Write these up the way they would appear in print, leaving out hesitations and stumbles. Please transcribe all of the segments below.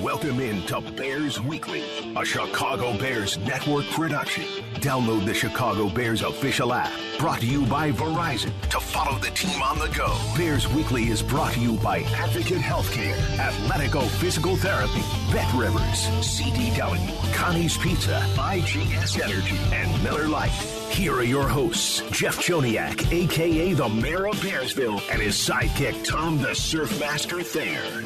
Welcome into Bears Weekly, a Chicago Bears network production. Download the Chicago Bears official app, brought to you by Verizon, to follow the team on the go. Bears Weekly is brought to you by Advocate Healthcare, Athletico Physical Therapy, Bet Rivers, CDW, Connie's Pizza, IGS Energy, and Miller Lite. Here are your hosts, Jeff Joniak, a.k.a. the Mayor of Bearsville, and his sidekick, Tom the Surfmaster Thayer.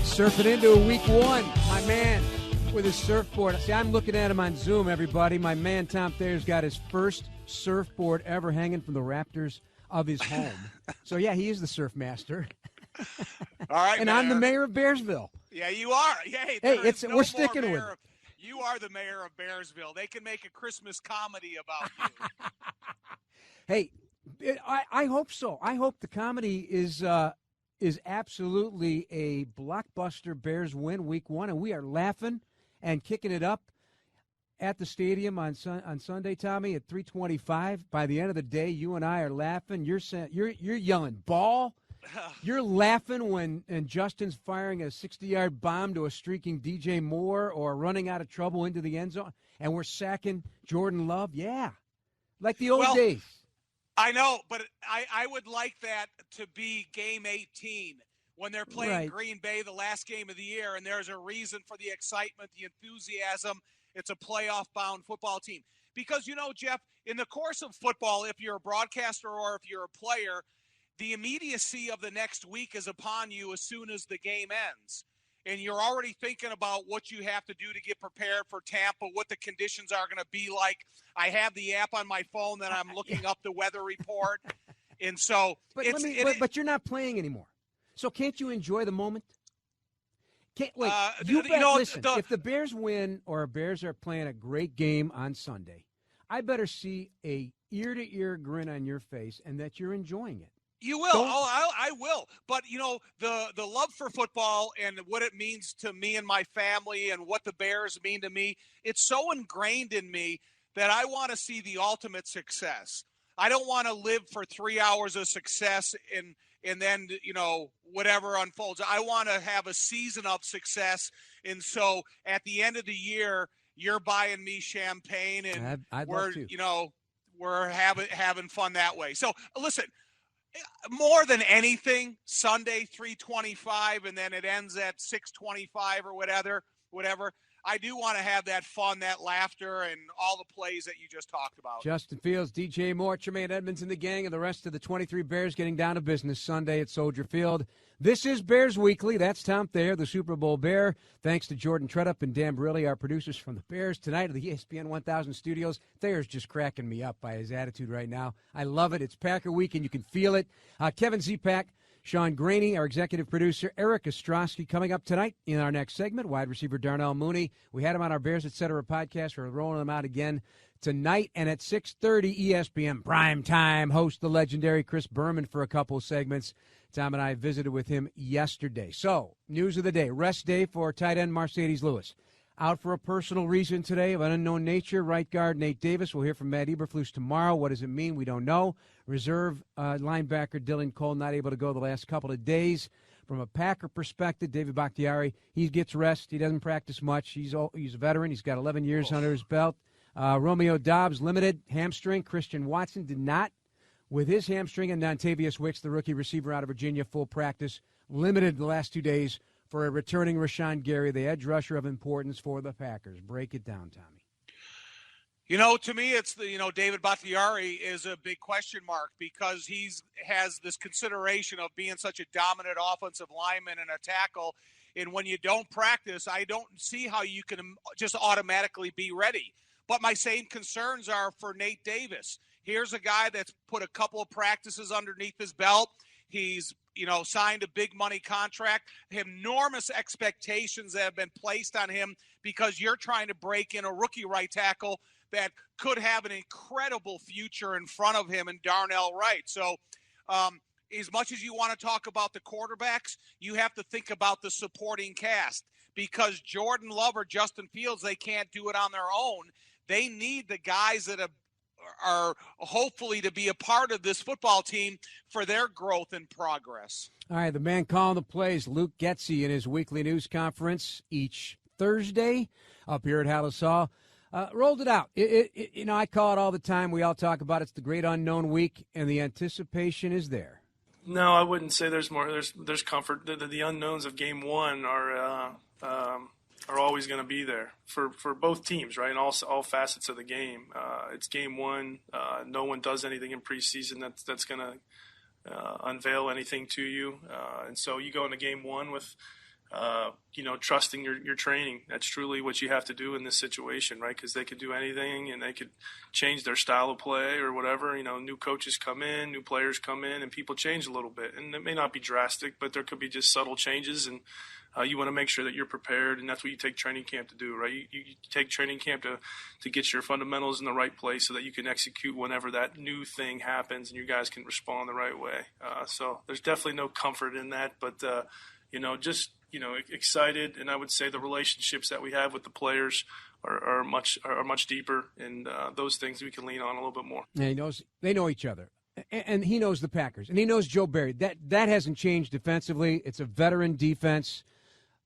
Surfing into a week one, my man with his surfboard. See, I'm looking at him on Zoom, everybody. My man Tom Thayer's got his first surfboard ever hanging from the rafters of his home. So, yeah, he is the surfmaster. All right, and I'm the mayor of Bearsville. Yeah, you are. Hey, we're sticking with it. You are the mayor of Bearsville. They can make a Christmas comedy about you. Hey, I hope so. I hope the comedy is absolutely a blockbuster Bears win week one, and we are laughing and kicking it up at the stadium on Sunday, Tommy, at 3:25. By the end of the day, you and I are laughing. You're yelling ball. You're laughing when Justin's firing a 60-yard bomb to a streaking DJ Moore or running out of trouble into the end zone, and we're sacking Jordan Love. Yeah, like the old days. I know, but I would like that to be game 18 when they're playing Green Bay, the last game of the year, and there's a reason for the excitement, the enthusiasm. It's a playoff-bound football team. Because, Jeff, in the course of football, if you're a broadcaster or if you're a player, the immediacy of the next week is upon you as soon as the game ends. And you're already thinking about what you have to do to get prepared for Tampa, what the conditions are going to be like. I have the app on my phone that I'm looking up the weather report. And so but you're not playing anymore. So can't you enjoy the moment? Listen, if the Bears win or Bears are playing a great game on Sunday, I better see a ear-to-ear grin on your face and that you're enjoying it. You will. I will. But, the love for football and what it means to me and my family and what the Bears mean to me, it's so ingrained in me that I want to see the ultimate success. I don't want to live for 3 hours of success and then, whatever unfolds. I want to have a season of success. And so at the end of the year, you're buying me champagne and we're having fun that way. So listen, more than anything, Sunday 3:25, and then it ends at 6:25 or whatever. I do want to have that fun, that laughter, and all the plays that you just talked about. Justin Fields, DJ Moore, Tremaine Edmonds, and the gang, and the rest of the 23 Bears getting down to business Sunday at Soldier Field. This is Bears Weekly. That's Tom Thayer, the Super Bowl Bear. Thanks to Jordan Tredup and Dan Barilli, our producers from the Bears tonight at the ESPN 1000 studios. Thayer's just cracking me up by his attitude right now. I love it. It's Packer Week, and you can feel it. Kevin Zepak, Sean Graney, our executive producer, Eric Ostrowski, coming up tonight in our next segment. Wide receiver Darnell Mooney. We had him on our Bears Etc. podcast. We're rolling him out again tonight. And at 6:30 ESPN primetime, host the legendary Chris Berman for a couple of segments. Tom and I visited with him yesterday. So, news of the day. Rest day for tight end Mercedes Lewis. Out for a personal reason today of an unknown nature. Right guard Nate Davis. We'll hear from Matt Eberflus tomorrow. What does it mean? We don't know. Reserve linebacker Dylan Cole not able to go the last couple of days. From a Packer perspective, David Bakhtiari, he gets rest. He doesn't practice much. He's a veteran. He's got 11 years under his belt. Romeo Doubs, limited hamstring. Christian Watson did not with his hamstring. And Dontavius Wicks, the rookie receiver out of Virginia, full practice. Limited the last 2 days for a returning Rashawn Gary, the edge rusher of importance for the Packers. Break it down, Tommy. To me, it's David Bakhtiari is a big question mark because has this consideration of being such a dominant offensive lineman and a tackle. And when you don't practice, I don't see how you can just automatically be ready. But my same concerns are for Nate Davis. Here's a guy that's put a couple of practices underneath his belt. He's, signed a big money contract, enormous expectations that have been placed on him because you're trying to break in a rookie right tackle that could have an incredible future in front of him in Darnell Wright. So as much as you want to talk about the quarterbacks, you have to think about the supporting cast because Jordan Love or Justin Fields, they can't do it on their own. They need the guys that have are hopefully to be a part of this football team for their growth and progress. All right, the man calling the plays, Luke Getsy, in his weekly news conference each Thursday up here at Hallis Hall. Rolled it out. I call it all the time. We all talk about it. It's the great unknown week, and the anticipation is there. No, I wouldn't say there's more. There's comfort. The unknowns of Game 1 are always going to be there for both teams, right? And all facets of the game. It's Game 1. No one does anything in preseason that's going to unveil anything to you, and so you go into Game 1 with. Trusting your training. That's truly what you have to do in this situation, right? Because they could do anything and they could change their style of play or whatever. New coaches come in, new players come in, and people change a little bit. And it may not be drastic, but there could be just subtle changes. And you want to make sure that you're prepared, and that's what you take training camp to do, right? You take training camp to get your fundamentals in the right place so that you can execute whenever that new thing happens and you guys can respond the right way. So there's definitely no comfort in that, but, excited, and I would say the relationships that we have with the players are much deeper, and those things we can lean on a little bit more. Yeah, they know each other, and he knows the Packers, and he knows Joe Barry. That hasn't changed defensively. It's a veteran defense.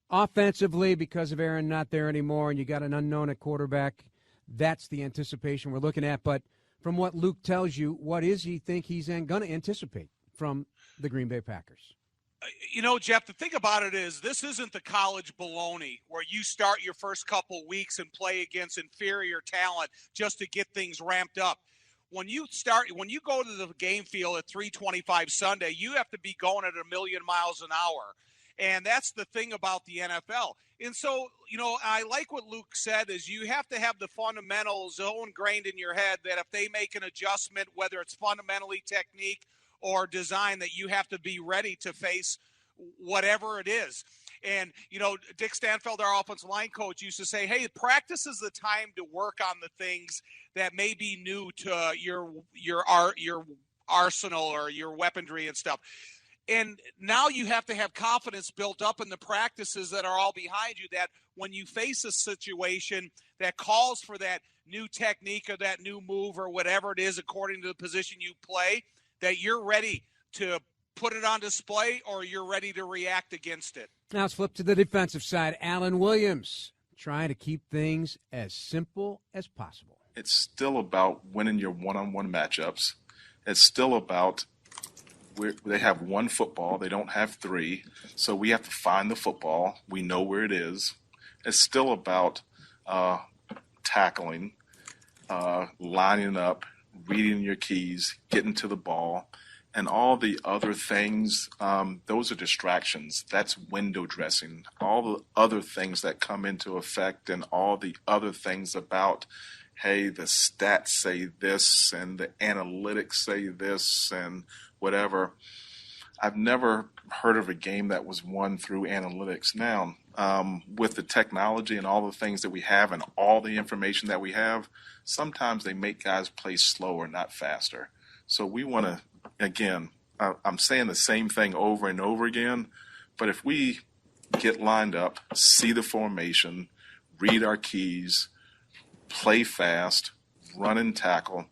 Offensively, because of Aaron not there anymore, and you got an unknown at quarterback, that's the anticipation we're looking at. But from what Luke tells you, what is he think he's going to anticipate from the Green Bay Packers? Jeff, the thing about it is this isn't the college baloney where you start your first couple weeks and play against inferior talent just to get things ramped up. When you go to the game field at 3:25 Sunday, you have to be going at 1,000,000 miles an hour. And that's the thing about the NFL. And so, I like what Luke said is you have to have the fundamentals so ingrained in your head that if they make an adjustment, whether it's fundamentally technique or design, that you have to be ready to face whatever it is. And, Dick Stanfeld, our offensive line coach, used to say, hey, practice is the time to work on the things that may be new to your arsenal or your weaponry and stuff. And now you have to have confidence built up in the practices that are all behind you, that when you face a situation that calls for that new technique or that new move or whatever it is according to the position you play, that you're ready to put it on display or you're ready to react against it. Now let's flip to the defensive side. Alan Williams trying to keep things as simple as possible. It's still about winning your one-on-one matchups. It's still about they have one football. They don't have three. So we have to find the football. We know where it is. It's still about tackling, lining up, reading your keys, getting to the ball, and all the other things. Those are distractions. That's window dressing. All the other things that come into effect and all the other things about, hey, the stats say this and the analytics say this and whatever. I've never heard of a game that was won through analytics. Now, with the technology and all the things that we have and all the information that we have, sometimes they make guys play slower, not faster. So we want to, again, I'm saying the same thing over and over again, but if we get lined up, see the formation, read our keys, play fast, run and tackle,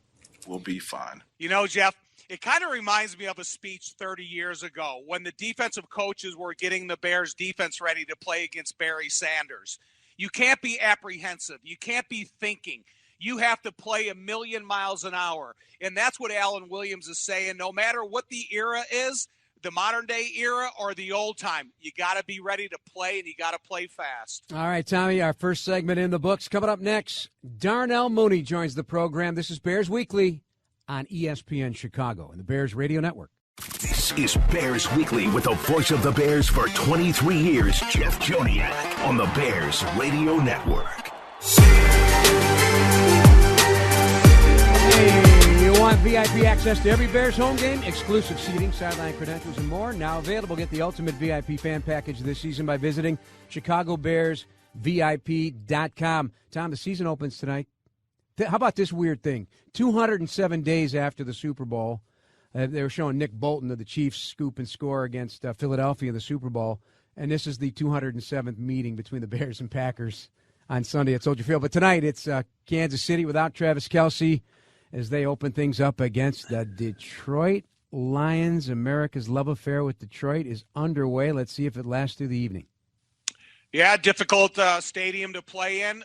we'll be fine. Jeff, it kind of reminds me of a speech 30 years ago when the defensive coaches were getting the Bears defense ready to play against Barry Sanders. You can't be apprehensive. You can't be thinking. You have to play 1,000,000 miles an hour. And that's what Alan Williams is saying. No matter what the era is, the modern day era or the old time, you got to be ready to play and you got to play fast. All right, Tommy, our first segment in the books. Coming up next, Darnell Mooney joins the program. This is Bears Weekly on ESPN Chicago and the Bears Radio Network. This is Bears Weekly with the voice of the Bears for 23 years, Jeff Joniak, on the Bears Radio Network. Hey, you want VIP access to every Bears home game, exclusive seating, sideline credentials, and more? Now available. Get the ultimate VIP fan package this season by visiting ChicagoBearsVIP.com. Tom, the season opens tonight. How about this weird thing? 207 days after the Super Bowl, they were showing Nick Bolton of the Chiefs scoop and score against Philadelphia in the Super Bowl, and this is the 207th meeting between the Bears and Packers on Sunday at Soldier Field. But tonight it's Kansas City without Travis Kelce as they open things up against the Detroit Lions. America's love affair with Detroit is underway. Let's see if it lasts through the evening. Yeah, difficult stadium to play in.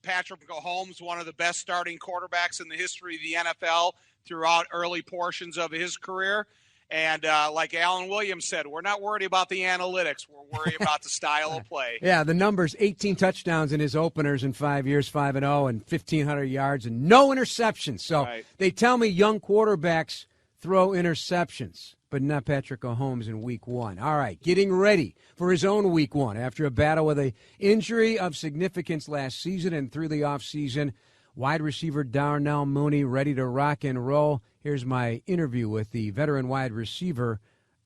Patrick Mahomes, one of the best starting quarterbacks in the history of the NFL throughout early portions of his career. And like Alan Williams said, we're not worried about the analytics. We're worried about the style of play. Yeah, the numbers, 18 touchdowns in his openers in 5 years, 5-0, and 1,500 yards and no interceptions. So They tell me young quarterbacks throw interceptions, but not Patrick Mahomes in week one. All right, getting ready for his own week one after a battle with an injury of significance last season and through the offseason. Wide receiver Darnell Mooney ready to rock and roll. Here's my interview with the veteran wide receiver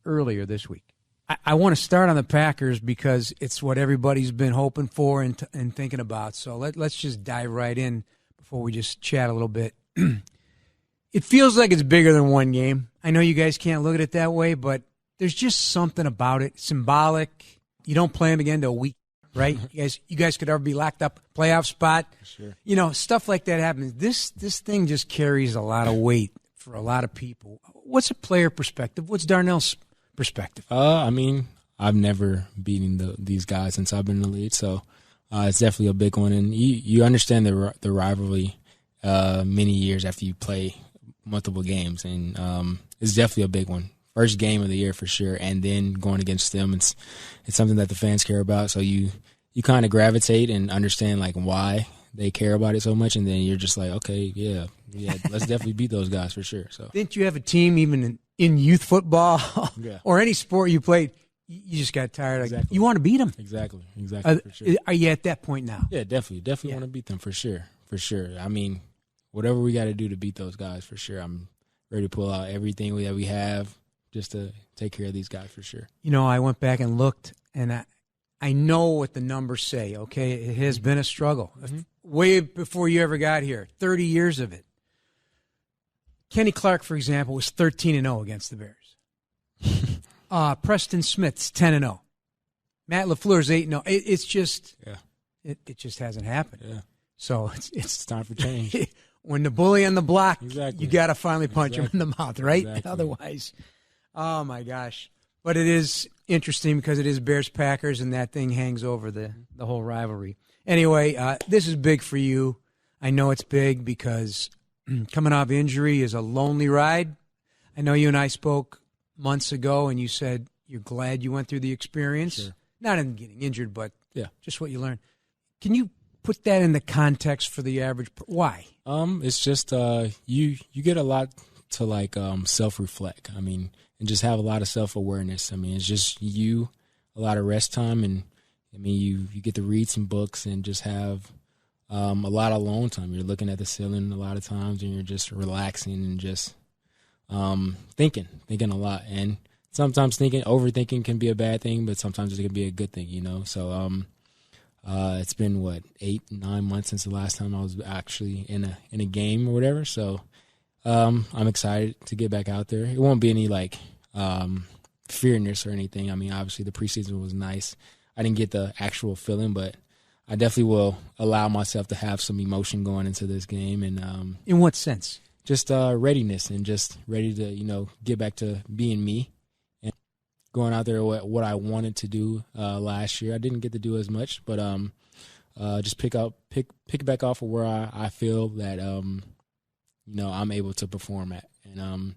earlier this week. I want to start on the Packers because it's what everybody's been hoping for and thinking about. So let's just dive right in before we just chat a little bit. It feels like it's bigger than one game. I know you guys can't look at it that way, but there's just something about it. Symbolic. You don't play them again until a week, right? You guys could ever be locked up, playoff spot. Sure. You know, stuff like that happens. This thing just carries a lot of weight for a lot of people. What's a player perspective? What's Darnell's perspective? I've never beaten these guys since I've been in the league, so it's definitely a big one. And you understand the rivalry many years after you play multiple games, and it's definitely a big one. First game of the year for sure, and then going against them, it's something that the fans care about. So you kind of gravitate and understand like why they care about it so much, and then you're just like, okay, yeah, let's definitely beat those guys for sure. So didn't you have a team even in youth football or any sport you played? You just got tired. Exactly. You want to beat them. Exactly, for sure. Are you at that point now? Yeah, definitely want to beat them for sure. I mean, whatever we got to do to beat those guys for sure. I'm ready to pull out everything that we have just to take care of these guys for sure. You know, I went back and looked, and I know what the numbers say, okay? It has been a struggle. Mm-hmm. Way before you ever got here, 30 years of it. Kenny Clark, for example, was 13-0 against the Bears. Preston Smith's 10-0. Matt LaFleur's 8-0. It's just it just hasn't happened. Yeah. So it's time for change. When the bully on the block, exactly. You got to finally punch him in the mouth, right? Exactly. Otherwise, oh my gosh. But it is interesting because it is Bears-Packers, and that thing hangs over the whole rivalry. Anyway, this is big for you. I know it's big because coming off injury is a lonely ride. I know you and I spoke months ago, and you said you're glad you went through the experience. Sure. Not in getting injured, but just what you learned. Can you put that in the context for the average? Why? It's just you get a lot to like self-reflect. I mean, and just have a lot of self-awareness. I mean, it's just a lot of rest time, and I mean, you get to read some books and just have a lot of alone time. You're looking at the ceiling a lot of times, and you're just relaxing and just thinking a lot. And sometimes overthinking can be a bad thing, but sometimes it can be a good thing, you know. So it's been 8-9 months since the last time I was actually in a game or whatever. So I'm excited to get back out there. It won't be any like fearness or anything. I mean, obviously the preseason was nice. I didn't get the actual feeling, but I definitely will allow myself to have some emotion going into this game. And in what sense? Just readiness and just ready to get back to being me and going out there what I wanted to do last year. I didn't get to do as much, but just pick back off of where I feel that I'm able to perform at. And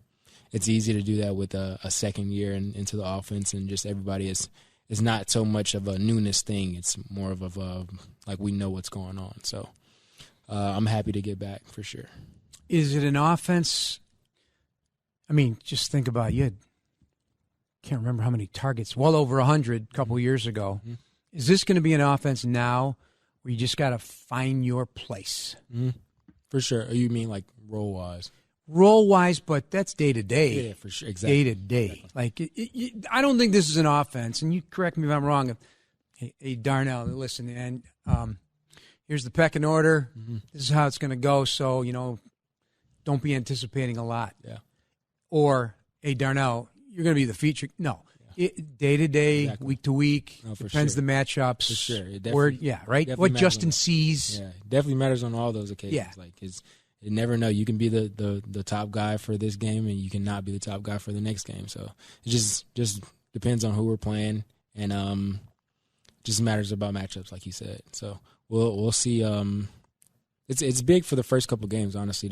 it's easy to do that with a second year into the offense, and just everybody is not so much of a newness thing. It's more of a like we know what's going on. So I'm happy to get back for sure. Is it an offense? I mean, just think about you. Can't remember how many targets. Well over 100 a couple years ago. Mm-hmm. Is this going to be an offense now where you just got to find your place? Mm-hmm. For sure. You mean like role-wise? Role-wise, but that's day-to-day. Yeah, for sure. Exactly. Day-to-day. Exactly. Like, I don't think this is an offense, and you correct me if I'm wrong. Hey, Darnell, listen, and here's the pecking order. Mm-hmm. This is how it's going to go, so, don't be anticipating a lot. Yeah. Or, hey, Darnell, you're going to be the feature. No. Day to day, Exactly. week to week, No, for depends sure. the matchups. For sure. It Where, definitely, right? definitely What matters Justin on- sees. Yeah, it definitely matters on all those occasions. Yeah. Like you never know. You can be the top guy for this game, and you cannot be the top guy for the next game. So it just depends on who we're playing, and just matters about matchups, like you said. So we'll see. It's big for the first couple games, honestly,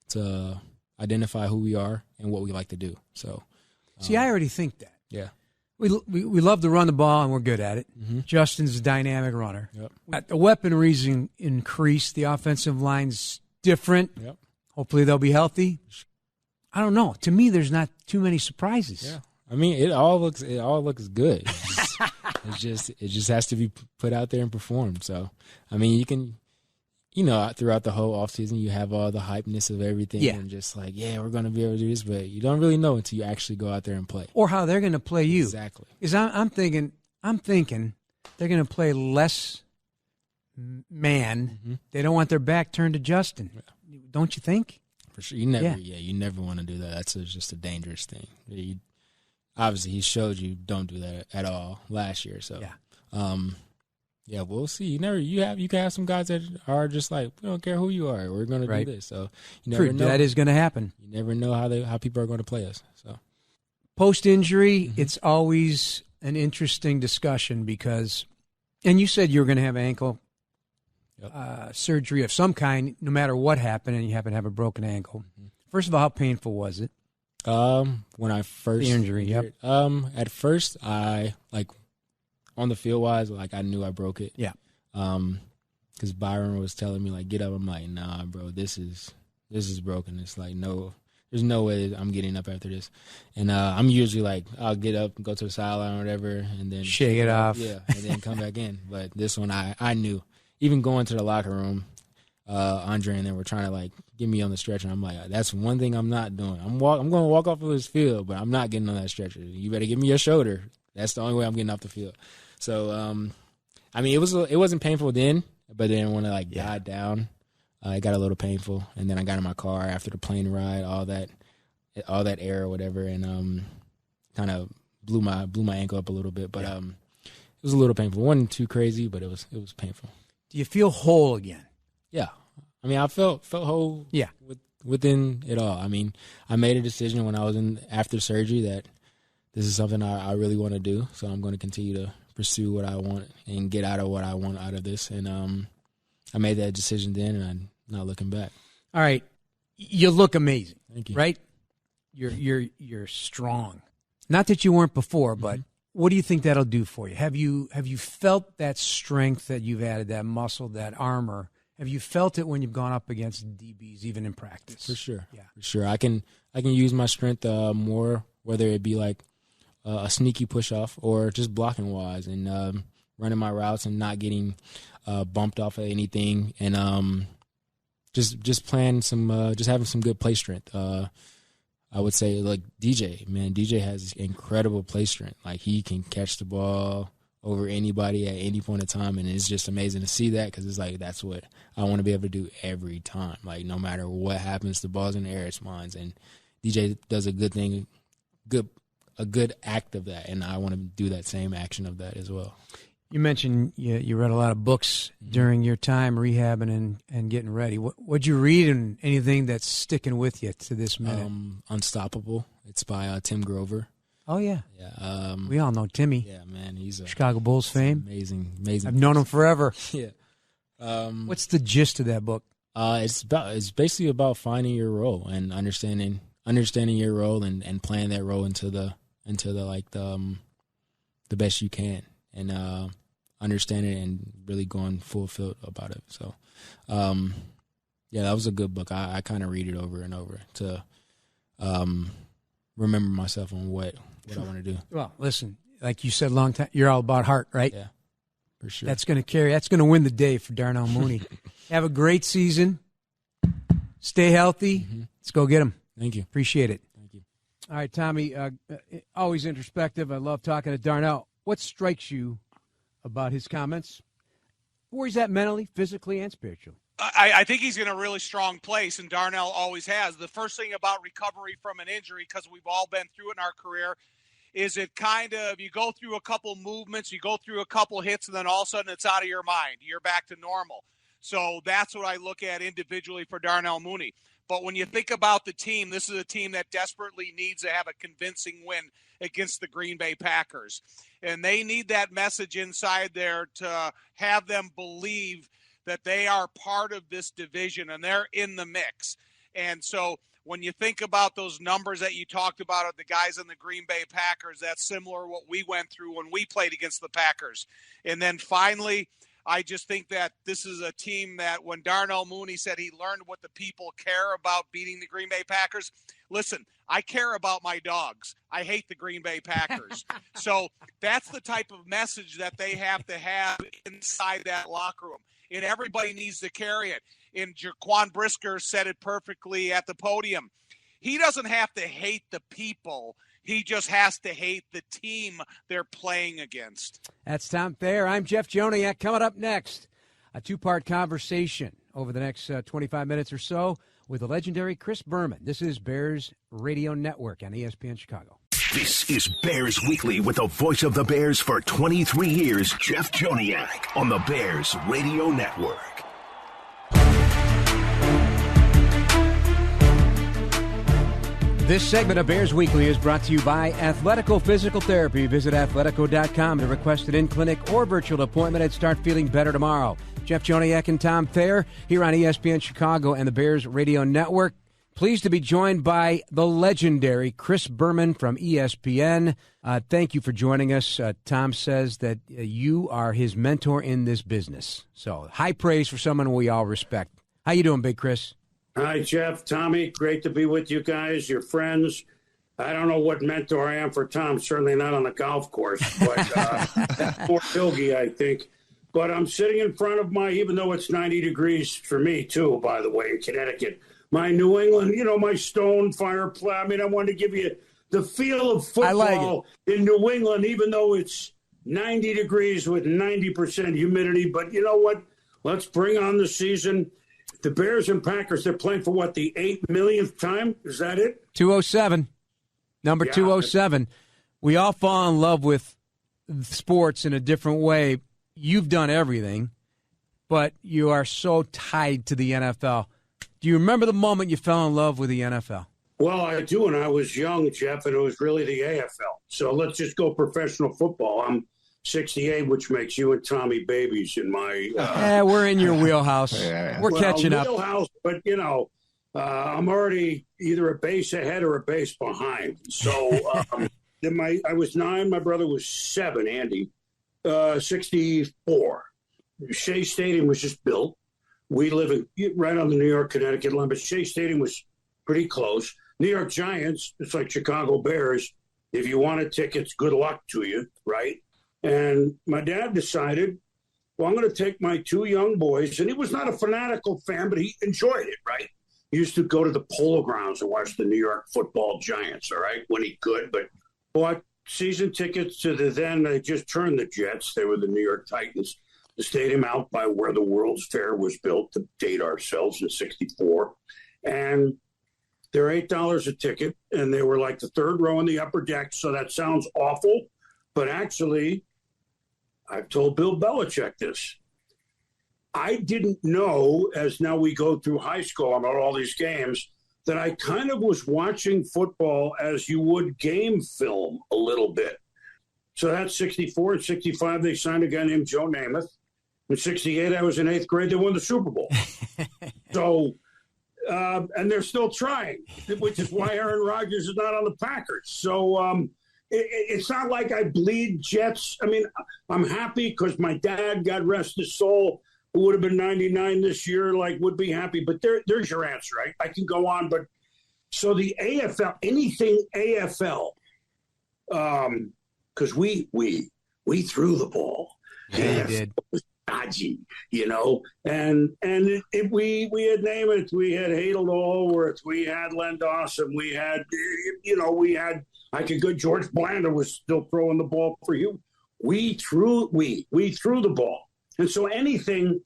to identify who we are and what we like to do. So See, I already think that. yeah. We love to run the ball, and we're good at it. Mm-hmm. Justin's a dynamic runner. Yep. The weaponry's increased. The offensive line's different. Yep. Hopefully they'll be healthy. I don't know. To me, there's not too many surprises. Yeah. I mean, it all looks good. It just has to be put out there and performed. So, I mean, you can, throughout the whole offseason, you have all the hypeness of everything, Yeah. and just like, yeah, we're going to be able to do this, but you don't really know until you actually go out there and play. Or how they're going to play you. Exactly. Because I'm thinking they're going to play less man. Mm-hmm. They don't want their back turned to Justin. Don't you think? For sure. You never want to do that. That's just a dangerous thing. Obviously, he showed you don't do that at all last year. So, yeah, we'll see. You can have some guys that are just like, we don't care who you are. We're going to do this. So you never know. That is going to happen. You never know how people are going to play us. So Post-injury, it's always an interesting discussion because, and you said you were going to have ankle surgery of some kind, no matter what happened, and you happen to have a broken ankle. First of all, how painful was it? When I first The injury, injured, at first I on the field wise, I knew I broke it. Yeah. Because Byron was telling me get up. I'm like, nah, bro, this is broken. It's like no, there's no way I'm getting up after this. And I'm usually I'll get up and go to the sideline or whatever, and then shake it off. Yeah, and then come back in. But this one, I knew. Even going to the locker room, Andre and them were trying to get me on the stretcher. I'm like, that's one thing I'm not doing. I'm going to walk off of this field, but I'm not getting on that stretcher. You better give me your shoulder. That's the only way I'm getting off the field. So, I mean, it wasn't painful then, but then when it died down, it got a little painful. And then I got in my car after the plane ride, all that air or whatever, and kind of blew my ankle up a little bit. But it was a little painful. It wasn't too crazy, but it was painful. Do you feel whole again? Yeah. I mean, I felt whole. Yeah. Within it all. I mean, I made a decision when I was after surgery that this is something I really want to do. So I'm going to continue to pursue what I want and get out of what I want out of this. And I made that decision then, and I'm not looking back. All right, you look amazing. Thank you. Right? You're strong. Not that you weren't before, but what do you think that'll do for you? Have you felt that strength that you've added, that muscle, that armor? Have you felt it when you've gone up against DBs, even in practice? For sure. Yeah. For sure. I can use my strength more, whether it be a sneaky push off or just blocking wise and running my routes and not getting bumped off of anything, and just playing some just having some good play strength. I would say DJ has incredible play strength. He can catch the ball over anybody at any point in time, and it's just amazing to see that because it's that's what I want to be able to do every time. No matter what happens, the ball's in the air, it's mine. And DJ does a good thing, a good act of that, and I want to do that same action of that as well. You mentioned you read a lot of books during your time rehabbing and getting ready. What'd you read, and anything that's sticking with you to this minute? Unstoppable. It's by Tim Grover. Oh, yeah. Yeah. We all know Timmy. Yeah, man. He's a Chicago Bulls fame. Amazing. I've known him forever. Yeah. What's the gist of that book? It's basically about finding your role and understanding your role and playing that role into the best you can, and understanding it and really going full field about it. So, yeah, that was a good book. I kind of read it over and over to remember myself on what I want to do. Well, listen, like you said a long time, you're all about heart, right? Yeah, for sure. That's going to win the day for Darnell Mooney. Have a great season. Stay healthy. Let's go get him. Thank you. Appreciate it. Thank you. All right, Tommy, always introspective. I love talking to Darnell. What strikes you about his comments? Where he's at mentally, physically, and spiritually? I think he's in a really strong place, and Darnell always has. The first thing about recovery from an injury, because we've all been through it in our career, Is it kind of you go through a couple movements, you go through a couple hits, and then all of a sudden it's out of your mind. You're back to normal. So that's what I look at individually for Darnell Mooney. But when you think about the team, this is a team that desperately needs to have a convincing win against the Green Bay Packers. And they need that message inside there to have them believe that they are part of this division and they're in the mix. And so when you think about those numbers that you talked about of the guys in the Green Bay Packers, that's similar to what we went through when we played against the Packers. And then finally, I just think that this is a team that when Darnell Mooney said he learned what the people care about beating the Green Bay Packers, listen, I care about my dogs. I hate the Green Bay Packers. So that's the type of message that they have to have inside that locker room. And everybody needs to carry it. And Jaquan Brisker said it perfectly at the podium. He doesn't have to hate the people. He just has to hate the team they're playing against. That's Tom Thayer. I'm Jeff Joniak. Coming up next, a two-part conversation over the next 25 minutes or so with the legendary Chris Berman. This is Bears Radio Network on ESPN Chicago. This is Bears Weekly with the voice of the Bears for 23 years, Jeff Joniak, on the Bears Radio Network. This segment of Bears Weekly is brought to you by Athletico Physical Therapy. Visit athletico.com to request an in-clinic or virtual appointment and start feeling better tomorrow. Jeff Joniak and Tom Thayer here on ESPN Chicago and the Bears Radio Network. Pleased to be joined by the legendary Chris Berman from ESPN. Thank you for joining us. Tom says that you are his mentor in this business. So high praise for someone we all respect. How you doing, Big Chris? Hi, Jeff, Tommy. Great to be with you guys, your friends. I don't know what mentor I am for Tom. Certainly not on the golf course, but more Bilgy, I think. But I'm sitting in front of even though it's 90 degrees for me, too, by the way, in Connecticut, my New England, my stone fireplace. I mean, I wanted to give you the feel of football in New England, even though it's 90 degrees with 90% humidity. But you know what? Let's bring on the season. The Bears and Packers, they're playing for what, the 8 millionth time? Is that it? 207. Number 207. We all fall in love with sports in a different way. You've done everything, but you are so tied to the NFL. Do you remember the moment you fell in love with the NFL? Well, I do, and I was young, Jeff, and it was really the AFL. So let's just go professional football. I'm 68, which makes you and Tommy babies in my... we're in your wheelhouse. We're catching up. But, I'm already either a base ahead or a base behind. So I was 9, my brother was 7, Andy, 64. Shea Stadium was just built. We live right on the New York-Connecticut line, but Shea Stadium was pretty close. New York Giants, it's like Chicago Bears. If you wanted tickets, good luck to you, right? And my dad decided, well, I'm going to take my 2 young boys. And he was not a fanatical fan, but he enjoyed it, right? He used to go to the Polo Grounds and watch the New York Football Giants, all right, when he could. But bought season tickets to they just turned the Jets. They were the New York Titans. The stadium out by where the World's Fair was built, to date ourselves, in 64. And they're $8 a ticket. And they were like the 3rd row in the upper deck. So that sounds awful. But actually, I've told Bill Belichick this. I didn't know, as now we go through high school about all these games, that I kind of was watching football as you would game film a little bit. So that's 64 and 65. They signed a guy named Joe Namath. In 68, I was in 8th grade. They won the Super Bowl. So, and they're still trying, which is why Aaron Rodgers is not on the Packers. So, it's not like I bleed Jets. I mean, I'm happy because my dad, God rest his soul, who would have been 99 this year, would be happy. But there's your answer. I can go on. But so the AFL, anything AFL, because we threw the ball. Yeah, we did. It was dodgy, and we had Namath, we had Hadel Allworth, we had Len Dawson, we had George Blanda was still throwing the ball for you. We threw the ball. And so anything,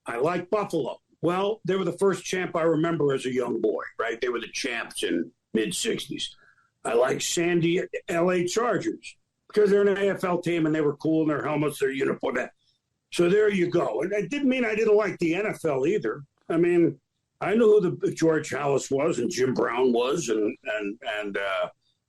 I like Buffalo. Well, they were the first champ I remember as a young boy, right? They were the champs in mid-'60s. I like Sandy LA Chargers because they're an AFL team and they were cool in their helmets, their uniform. So there you go. And it didn't mean I didn't like the NFL either. I mean, I knew who the George Halas was and Jim Brown was and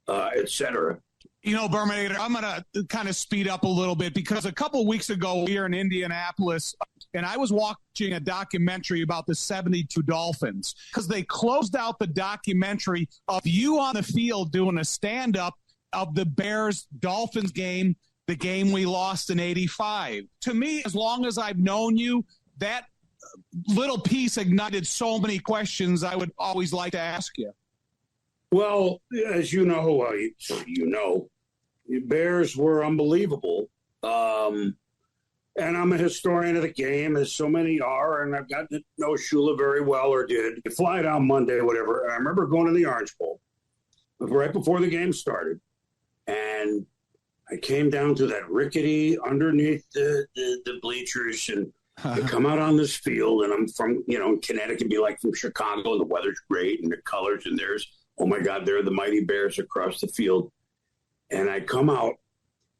et cetera. You know, Berman, I'm going to kind of speed up a little bit because a couple weeks ago we were in Indianapolis and I was watching a documentary about the 72 Dolphins because they closed out the documentary of you on the field doing a stand-up of the Bears-Dolphins game, the game we lost in '85. To me, as long as I've known you, that little piece ignited so many questions I would always like to ask you. Well, as you know, the Bears were unbelievable. And I'm a historian of the game, as so many are, and I've gotten to know Shula very well, or did. You fly down Monday, whatever. And I remember going to the Orange Bowl right before the game started. And I came down to that rickety underneath the bleachers, and I come out on this field, and I'm from, Connecticut, be like from Chicago, and the weather's great, and the colors, and there's, oh my God, there are the mighty Bears across the field. And I come out,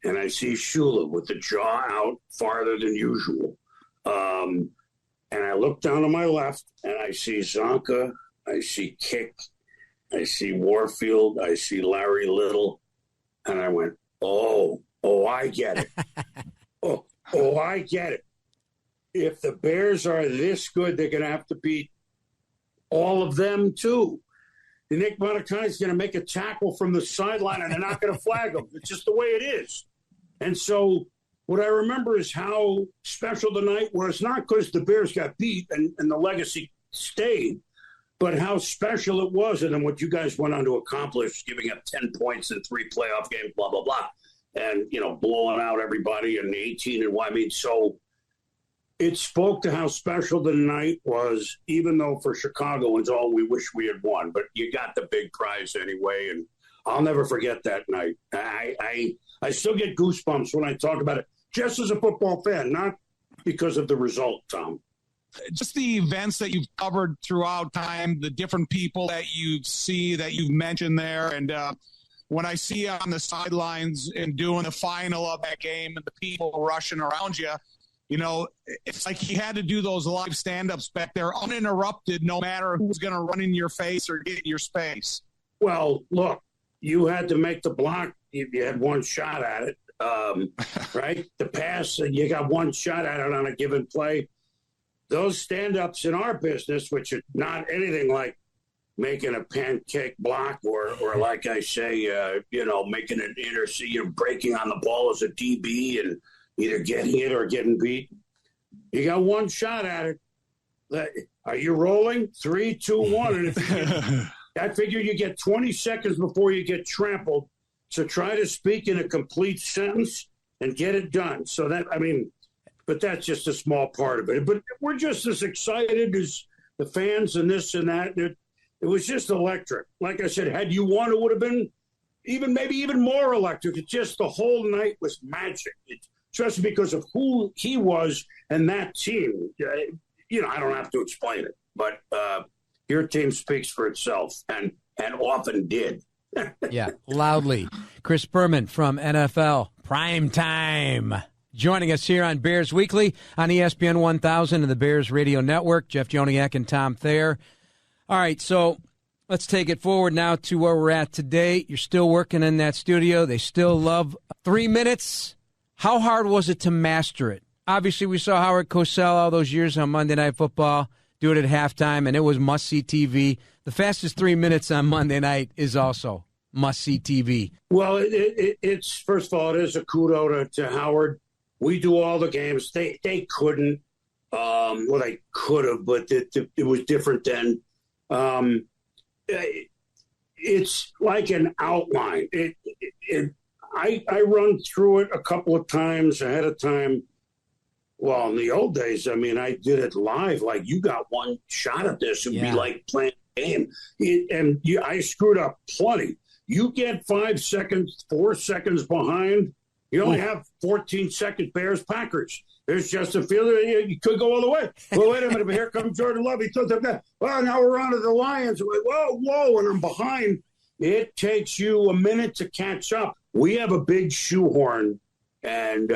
and I see Shula with the jaw out farther than usual. And I look down to my left, and I see Zonka, I see Kick, I see Warfield, I see Larry Little, and I went, oh, I get it. I get it. If the Bears are this good, they're going to have to beat all of them, too. Nick Montacani is going to make a tackle from the sideline, and they're not going to flag him. It's just the way it is. And so what I remember is how special the night was, not because the Bears got beat and the legacy stayed, but how special it was, and then what you guys went on to accomplish, giving up 10 points in 3 playoff games, blah, blah, blah, and, blowing out everybody in 18 and what I mean. So it spoke to how special the night was, even though for Chicagoans, we wish we had won. But you got the big prize anyway, and I'll never forget that night. I still get goosebumps when I talk about it, just as a football fan, not because of the result, Tom. Just the events that you've covered throughout time, the different people that you see that you've mentioned there, and when I see you on the sidelines and doing the final of that game and the people rushing around you, it's like you had to do those live stand-ups back there uninterrupted, no matter who's going to run in your face or get in your space. Well, look, you had to make the block. You had one shot at it, right? The pass, you got one shot at it on a given play. Those stand-ups in our business, which are not anything like making a pancake block or like I say, making an breaking on the ball as a DB and either getting it or getting beat. You got one shot at it. Are you rolling? 3, 2, 1. And if I figure you get 20 seconds before you get trampled. So try to speak in a complete sentence and get it done. So but that's just a small part of it. But we're just as excited as the fans and this and that. It was just electric. Like I said, had you won, it would have been maybe even more electric. It's just the whole night was magic. Especially because of who he was and that team. I don't have to explain it, but your team speaks for itself and often did. Yeah, loudly. Chris Berman from NFL Prime Time joining us here on Bears Weekly on ESPN 1000 and the Bears Radio Network. Jeff Joniak and Tom Thayer. All right, so let's take it forward now to where we're at today. You're still working in that studio. They still love 3 minutes. How hard was it to master it? Obviously, we saw Howard Cosell all those years on Monday Night Football do it at halftime, and it was must-see TV. The fastest 3 minutes on Monday night is also must-see TV. Well, it's first of all, it is a kudo to Howard. We do all the games. They couldn't. They could have, but it was different then. It's like an outline. I run through it a couple of times ahead of time. Well, in the old days, I did it live. Like, you got one shot at this. It would be like playing a game. I screwed up plenty. You get 5 seconds, 4 seconds behind, you only have 14 seconds, Bears, Packers. There's Justin Fielder. You could go all the way. Well, wait a minute. But here comes Jordan Love. He throws that. Well, now we're on to the Lions. Whoa. And I'm behind. it takes you a minute to catch up. We have a big shoehorn, and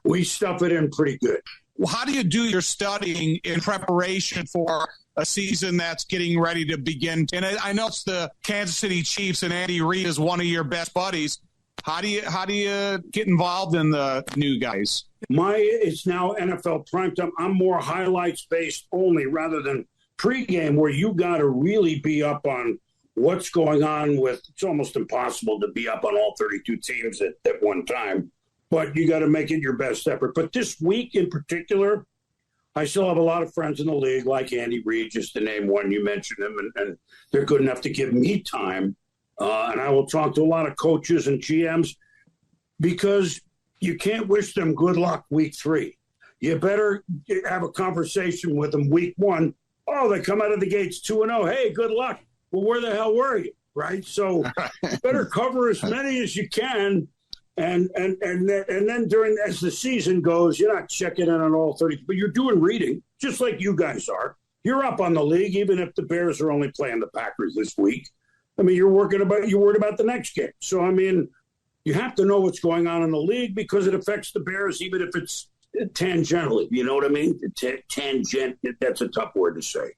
we stuff it in pretty good. Well, how do you do your studying in preparation for a season that's getting ready to begin? And I know it's the Kansas City Chiefs, and Andy Reid is one of your best buddies. How do you get involved in the new guys? It's now NFL primetime. I'm more highlights based only rather than pregame, where you got to really be up on what's going on with. It's almost impossible to be up on all 32 teams at one time, but you got to make it your best effort. But this week in particular, I still have a lot of friends in the league, like Andy Reid, just to name one. You mentioned him, and they're good enough to give me time. And I will talk to a lot of coaches and GMs, because you can't wish them good luck week 3. You better have a conversation with them week 1. Oh, they come out of the gates 2-0. Hey, good luck. Well, where the hell were you? Right? So you better cover as many as you can. And then as the season goes, you're not checking in on all 30, but you're doing reading, just like you guys are. You're up on the league, even if the Bears are only playing the Packers this week. I mean, you're worried about the next game. So, I mean, you have to know what's going on in the league, because it affects the Bears, even if it's tangentially. You know what I mean? Tangent, that's a tough word to say.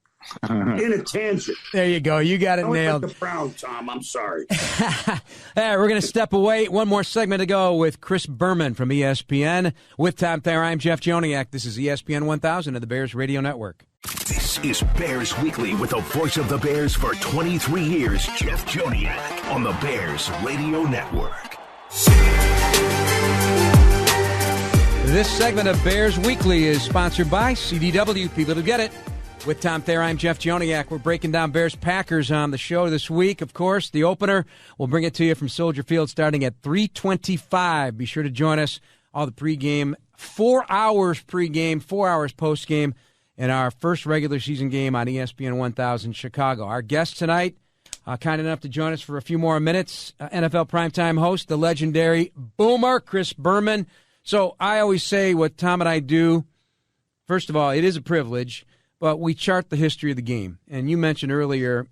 In a tangent. There you go. You got it nailed. Like the Brown, Tom. I'm sorry. All right, we're going to step away. One more segment to go with Chris Berman from ESPN. With Tom Thayer, I'm Jeff Joniak. This is ESPN 1000 of the Bears Radio Network. This is Bears Weekly with the voice of the Bears for 23 years, Jeff Joniak, on the Bears Radio Network. This segment of Bears Weekly is sponsored by CDW. People to get it. With Tom Thayer, I'm Jeff Joniak. We're breaking down Bears-Packers on the show this week. Of course, the opener, we'll bring it to you from Soldier Field starting at 3:25. Be sure to join us. All the pregame, 4 hours pregame, 4 hours postgame, and our first regular season game on ESPN 1000 Chicago. Our guest tonight, kind enough to join us for a few more minutes, NFL primetime host, the legendary Boomer, Chris Berman. So I always say what Tom and I do, first of all, it is a privilege, but we chart the history of the game. And you mentioned earlier,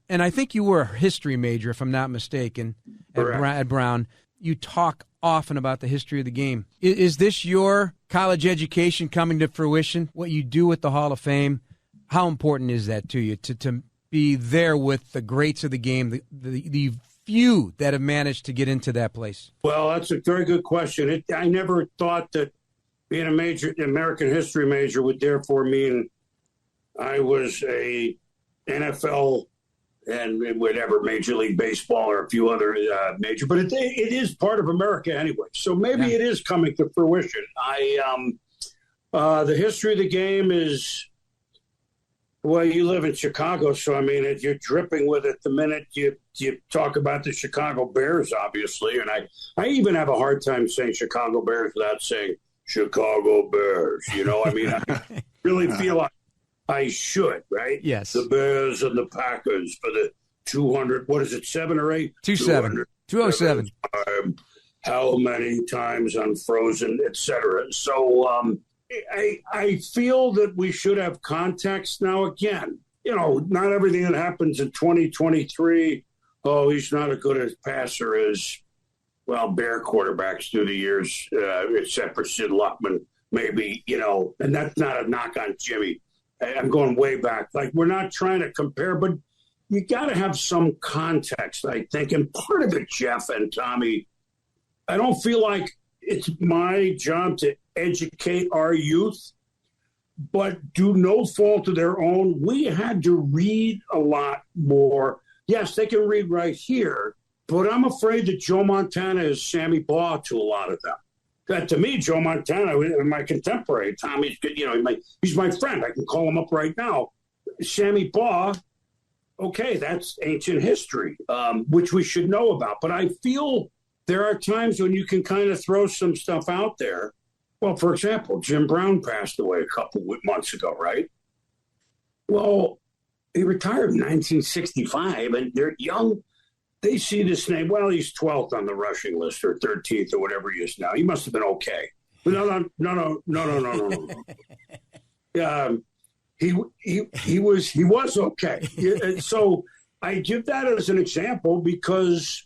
and I think you were a history major, if I'm not mistaken, at Brown. You talk often about the history of the game. Is this your college education coming to fruition, what you do with the Hall of Fame? How important is that to you, to be there with the greats of the game, the few that have managed to get into that place? Well, that's a very good question. I never thought that being a American history major would therefore mean I was a NFL and whatever, Major League Baseball or a few other major, but it is part of America anyway. So maybe it is coming to fruition. The history of the game is, well, you live in Chicago, so I mean, you're dripping with it the minute you talk about the Chicago Bears, obviously. And I even have a hard time saying Chicago Bears without saying Chicago Bears. You know, I mean, I really feel like I should, right? Yes. The Bears and the Packers for the 200, what is it, 7 or 8? 207. How many times unfrozen, et cetera. So I feel that we should have context now again. You know, not everything that happens in 2023, oh, he's not as good a passer as, well, Bear quarterbacks through the years, except for Sid Luckman, maybe, you know, and that's not a knock on Jimmy. I'm going way back. Like, we're not trying to compare, but you got to have some context, I think. And part of it, Jeff and Tommy, I don't feel like it's my job to educate our youth, but do no fault of their own. We had to read a lot more. Yes, they can read right here, but I'm afraid that Joe Montana is Sammy Baugh to a lot of them. To me, Joe Montana, my contemporary, Tommy's good. You know, he's my friend. I can call him up right now. Sammy Baugh, okay, that's ancient history, which we should know about. But I feel there are times when you can kind of throw some stuff out there. Well, for example, Jim Brown passed away a couple of months ago, right? Well, he retired in 1965, and they're young. They see this name. Well, he's 12th on the rushing list or 13th or whatever he is now. He must have been okay. No. He was okay. So I give that as an example because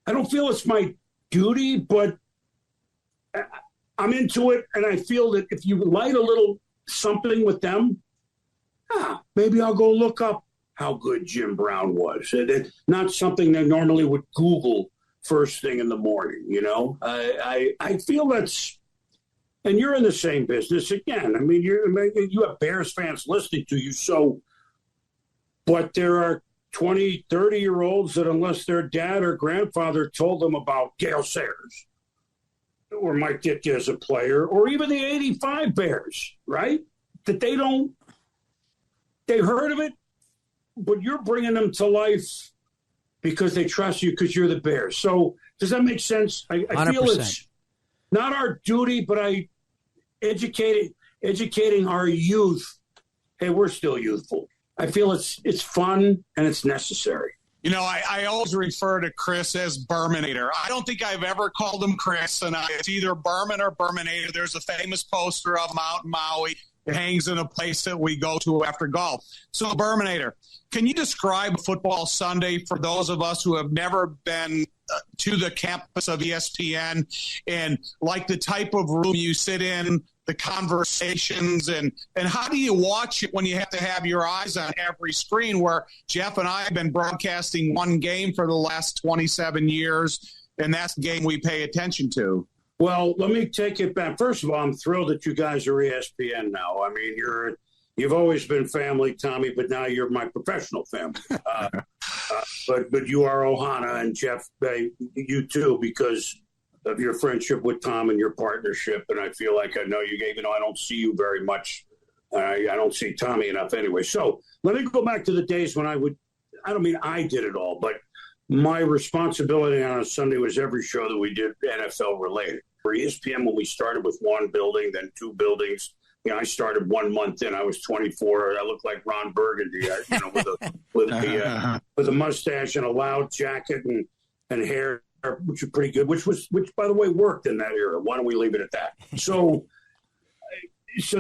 I don't feel it's my duty, but I'm into it, and I feel that if you light a little something with them, maybe I'll go look up how good Jim Brown was. It's not something they normally would Google first thing in the morning, you know? I feel that's, and you're in the same business again. I mean, you have Bears fans listening to you, so, but there are 20, 30-year-olds that unless their dad or grandfather told them about Gale Sayers or Mike Ditka as a player, or even the 85 Bears, right? That they heard of it, but you're bringing them to life because they trust you because you're the Bears. So does that make sense? I feel it's not our duty, but educating our youth. Hey, we're still youthful. I feel it's fun and it's necessary. You know, I always refer to Chris as Bermanator. I don't think I've ever called him Chris, and it's either Berman or Bermanator. There's a famous poster of him out in Maui. It hangs in a place that we go to after golf. So, Bermanator, can you describe Football Sunday for those of us who have never been to the campus of ESPN and like the type of room you sit in, the conversations, and how do you watch it when you have to have your eyes on every screen, where Jeff and I have been broadcasting one game for the last 27 years, and that's the game we pay attention to? Well, let me take it back. First of all, I'm thrilled that you guys are ESPN now. I mean, you've always been family, Tommy, but now you're my professional family. But you are Ohana, and Jeff, you too, because of your friendship with Tom and your partnership. And I feel like I know you, even though I don't see you very much. I don't see Tommy enough anyway. So let me go back to the days when I don't mean I did it all, but my responsibility on a Sunday was every show that we did NFL related. For ESPN, when we started with one building, then two buildings, you know, I started 1 month in. I was 24. I looked like Ron Burgundy, you know, with a mustache and a loud jacket and hair, which was pretty good. Which by the way worked in that era. Why don't we leave it at that? So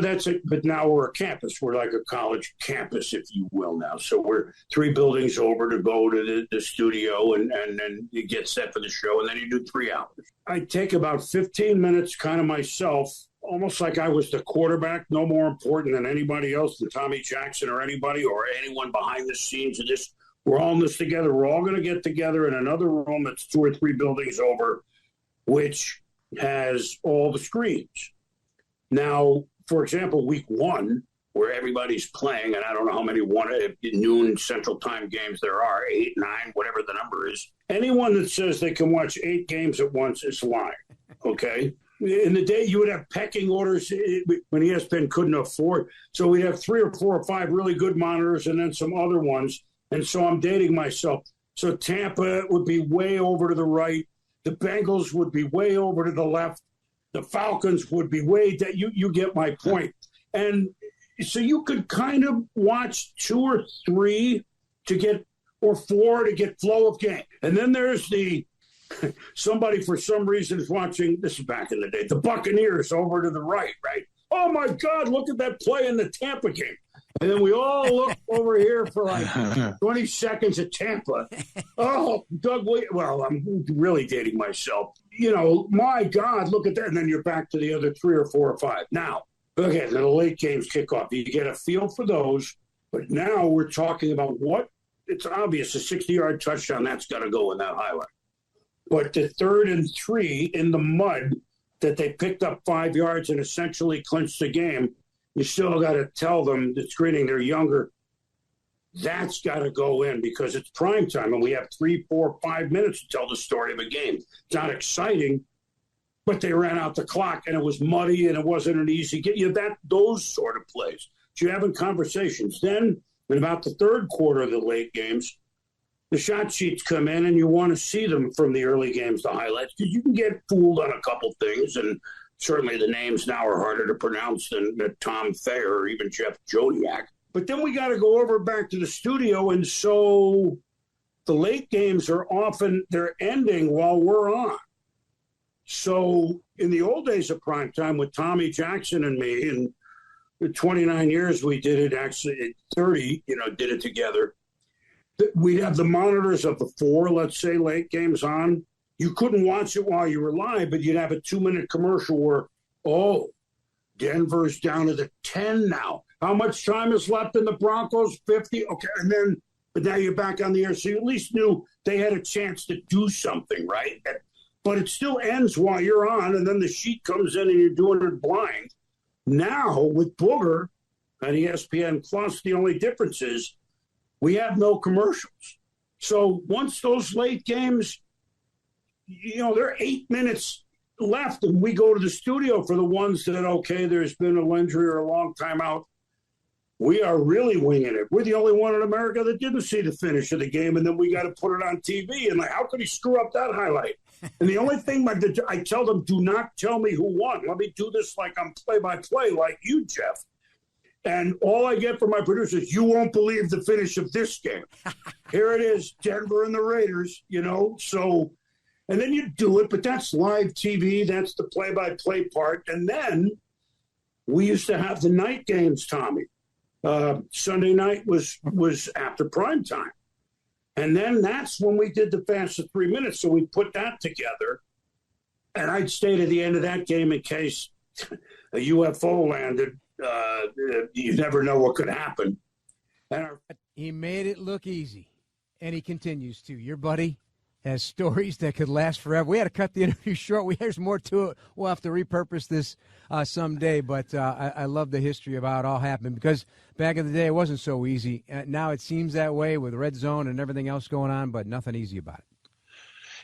that's it. But now we're a campus. We're like a college campus, if you will, now. So we're 3 buildings over to go to the studio and then you get set for the show, and then you do 3 hours. I take about 15 minutes kind of myself, almost like I was the quarterback, no more important than anybody else, than Tommy Jackson or anybody or anyone behind the scenes of this. We're all in this together. We're all going to get together in another room that's 2 or 3 buildings over, which has all the screens. Now, for example, week 1, where everybody's playing, and I don't know how many noon Central Time games there are, 8, 9, whatever the number is. Anyone that says they can watch 8 games at once is lying, okay? In the day, you would have pecking orders when ESPN couldn't afford. So we'd have 3 or 4 or 5 really good monitors and then some other ones. And so I'm dating myself. So Tampa would be way over to the right. The Bengals would be way over to the left. The Falcons would be way down. You get my point. And so you could kind of watch 2 or 3 or 4 to get flow of game. And then there's somebody for some reason is watching, this is back in the day, the Buccaneers over to the right? Oh, my God, look at that play in the Tampa game. And then we all look over here for like 20 seconds at Tampa. Oh, Doug, well, I'm really dating myself. You know, my God, look at that. And then you're back to the other 3 or 4 or 5. Now, okay, the late games kick off. You get a feel for those. But now we're talking about it's obvious, a 60-yard touchdown, that's got to go in that highlight. But the 3rd and 3 in the mud that they picked up 5 yards and essentially clinched the game, you still got to tell them the screening, they're younger. That's got to go in because it's prime time and we have 3, 4, 5 minutes to tell the story of a game. It's not exciting, but they ran out the clock and it was muddy and it wasn't an easy game. Those sort of plays. So you're having conversations. Then in about the 3rd quarter of the late games, the shot sheets come in and you want to see them from the early games, the highlights, because you can get fooled on a couple things. And certainly the names now are harder to pronounce than Tom Thayer or even Jeff Joniak. But then we got to go over back to the studio. And so the late games are often, they're ending while we're on. So in the old days of prime time with Tommy Jackson and me, and the 29 years we did it, actually 30, did it together. we'd have the monitors of the 4, let's say, late games on. You couldn't watch it while you were live, but you'd have a 2-minute commercial where, Denver's down to the 10 now. How much time is left in the Broncos? 50? Okay, but now you're back on the air, so you at least knew they had a chance to do something, right? But it still ends while you're on, and then the sheet comes in and you're doing it blind. Now, with Booger and ESPN Plus, the only difference is we have no commercials. So once those late games, there are 8 minutes left, and we go to the studio for the ones that, there's been a injury or a long time out. We are really winging it. We're the only one in America that didn't see the finish of the game, and then we got to put it on TV. And how could he screw up that highlight? And the only thing I tell them, do not tell me who won. Let me do this like I'm play-by-play like you, Jeff. And all I get from my producers, you won't believe the finish of this game. Here it is, Denver and the Raiders, so – and then you do it, but that's live TV. That's the play-by-play part. And then we used to have the night games, Tommy. Sunday night was after prime time. And then that's when we did the fastest 3 minutes. So we put that together. And I'd stay to the end of that game in case a UFO landed. You never know what could happen. He made it look easy, and he continues to. Your buddy has stories that could last forever. We had to cut the interview short. There's more to it. We'll have to repurpose this someday, but I love the history of how it all happened, because back in the day it wasn't so easy. Now it seems that way with Red Zone and everything else going on, but nothing easy about it.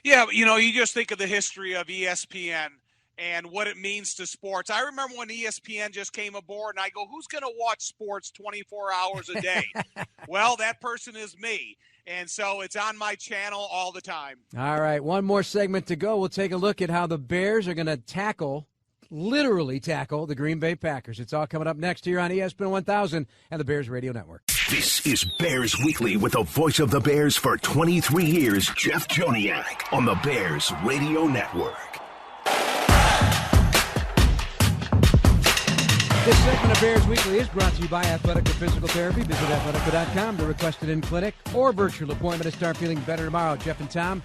Yeah, you just think of the history of ESPN and what it means to sports. I remember when ESPN just came aboard, and I go, who's going to watch sports 24 hours a day? Well, that person is me. And so it's on my channel all the time. All right, one more segment to go. We'll take a look at how the Bears are going to literally tackle the Green Bay Packers. It's all coming up next here on ESPN 1000 and the Bears Radio Network. This is Bears Weekly with the voice of the Bears for 23 years, Jeff Joniak, on the Bears Radio Network. This segment of Bears Weekly is brought to you by Athletica Physical Therapy. Visit athletica.com to request an in-clinic or virtual appointment to start feeling better tomorrow. Jeff and Tom,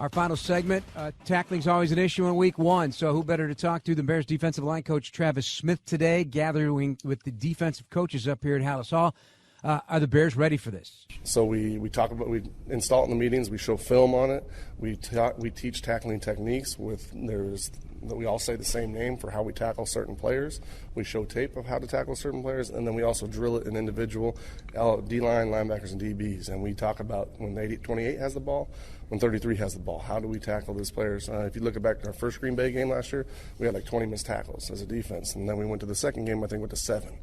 our final segment. Tackling's always an issue in week one, so who better to talk to than Bears defensive line coach Travis Smith today, gathering with the defensive coaches up here at Hallis Hall. Are the Bears ready for this? So we talk about, we install it in the meetings, we show film on it, we teach tackling techniques we all say the same name for how we tackle certain players. We show tape of how to tackle certain players, and then we also drill it in individual D-line, linebackers, and DBs. And we talk about when 28 has the ball, when 33 has the ball. How do we tackle these players? If you look back to our first Green Bay game last year, we had like 20 missed tackles as a defense. And then we went to the second game, I think, with the 7.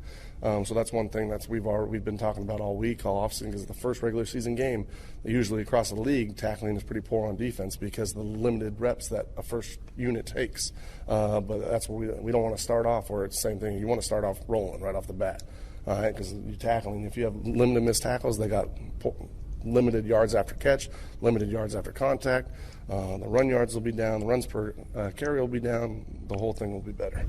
So that's one thing we've been talking about all week, all offseason, because the first regular season game, usually across the league, tackling is pretty poor on defense because of the limited reps that a first unit takes. But that's what we don't want to start off where it's the same thing. You want to start off rolling right off the bat, because you're tackling. If you have limited missed tackles, they got limited yards after catch, limited yards after contact. The run yards will be down. The runs per carry will be down. The whole thing will be better.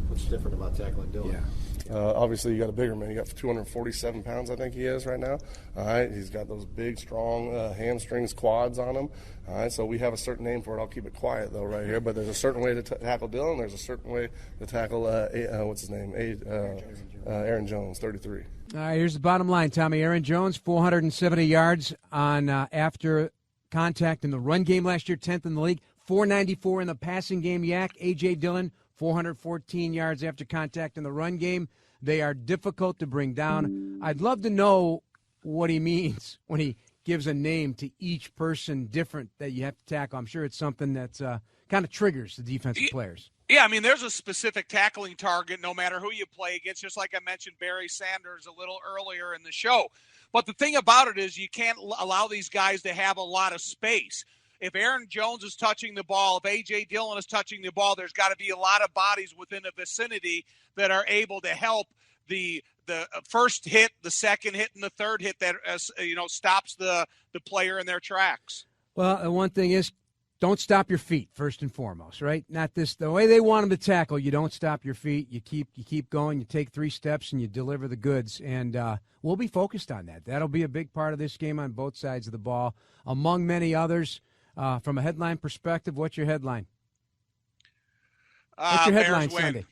What's different about tackling Dylan? Yeah. Obviously, you got a bigger man. You got 247 pounds, I think he is right now. All right, he's got those big, strong hamstrings, quads on him. All right, so we have a certain name for it. I'll keep it quiet though, right here. But there's a certain way to tackle Dylan. There's a certain way to tackle what's his name? Aaron Jones, 33. All right, here's the bottom line, Tommy. Aaron Jones, 470 yards on after contact in the run game last year, 10th in the league. 494 in the passing game. A.J. Dillon, 414 yards after contact in the run game. They are difficult to bring down. I'd love to know what he means when he gives a name to each person different that you have to tackle. I'm sure it's something that kind of triggers the defensive players. Yeah, I mean, there's a specific tackling target no matter who you play against, just like I mentioned Barry Sanders a little earlier in the show. But the thing about it is you can't allow these guys to have a lot of space. If Aaron Jones is touching the ball, if A.J. Dillon is touching the ball, there's got to be a lot of bodies within the vicinity that are able to help the first hit, the second hit, and the third hit that stops the player in their tracks. Well, and one thing is, don't stop your feet, first and foremost, right? Not this, the way they want them to tackle, you don't stop your feet. You keep going. You take 3 steps, and you deliver the goods. And we'll be focused on that. That'll be a big part of this game on both sides of the ball, among many others. From a headline perspective, what's your headline? What's your headline Sunday?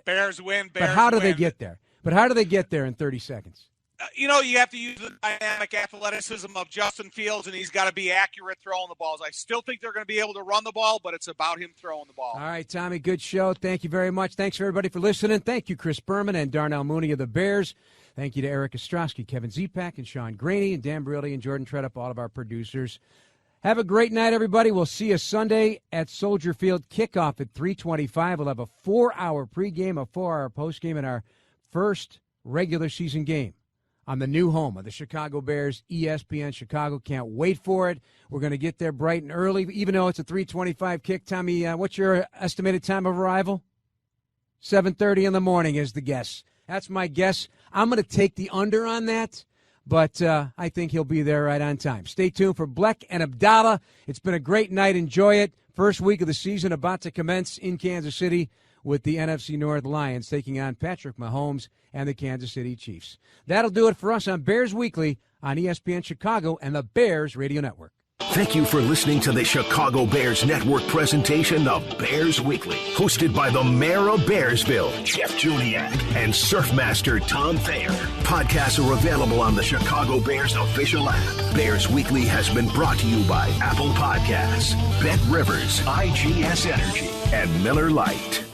Bears win. Bears but how do win. they get there? But how do they get there in 30 seconds? You have to use the dynamic athleticism of Justin Fields, and he's got to be accurate throwing the balls. I still think they're going to be able to run the ball, but it's about him throwing the ball. All right, Tommy, good show. Thank you very much. Thanks, everybody, for listening. Thank you, Chris Berman and Darnell Mooney of the Bears. Thank you to Eric Ostrowski, Kevin Zepak, and Sean Graney, and Dan Brilli and Jordan Treadup, all of our producers. Have a great night, everybody. We'll see you Sunday at Soldier Field. Kickoff at 3:25. We'll have a 4-hour pregame, a 4-hour postgame in our first regular season game on the new home of the Chicago Bears, ESPN Chicago. Can't wait for it. We're going to get there bright and early, even though it's a 3:25 kick. Tommy, what's your estimated time of arrival? 7:30 in the morning is the guess. That's my guess. I'm going to take the under on that, but I think he'll be there right on time. Stay tuned for Bleck and Abdallah. It's been a great night. Enjoy it. First week of the season about to commence in Kansas City with the NFC North Lions taking on Patrick Mahomes and the Kansas City Chiefs. That'll do it for us on Bears Weekly on ESPN Chicago and the Bears Radio Network. Thank you for listening to the Chicago Bears Network presentation of Bears Weekly, hosted by the mayor of Bearsville, Jeff Joniak, and Surfmaster Tom Thayer. Podcasts are available on the Chicago Bears official app. Bears Weekly has been brought to you by Apple Podcasts, Bet Rivers, IGS Energy, and Miller Lite.